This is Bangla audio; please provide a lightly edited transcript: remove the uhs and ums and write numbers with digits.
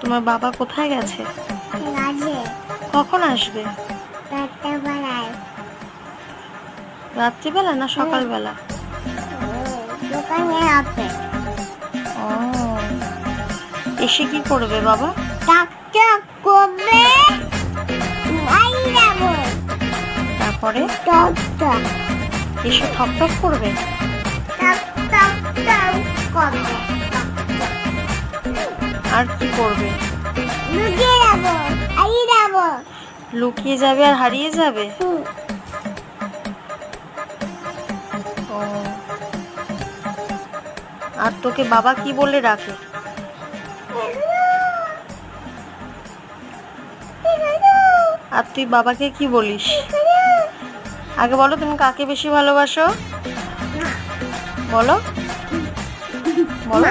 তোমার বাবা কোথায় গেছে? কাজে। কখন আসবে? রাত্রেবেলায়। রাত্রিবেলা না সকালবেলা? দোকানে হবে। ও, এসে কি করবে বাবা? টক করবে। মাই যাবো। তারপরে টক টক। এসে ঠক ঠক করবে? টক টক টক করবে। আর কি করবে? লুকিয়ে যাবো। আই যাবো। লুকিয়ে যাবে আর হারিয়ে যাবে? ও, আর তোকে বাবা কি বলে ডাকে? আর তুই বাবাকে কি বলিস? আগে বলো, তুমি কাকে বেশি ভালোবাসো? বলো বলো।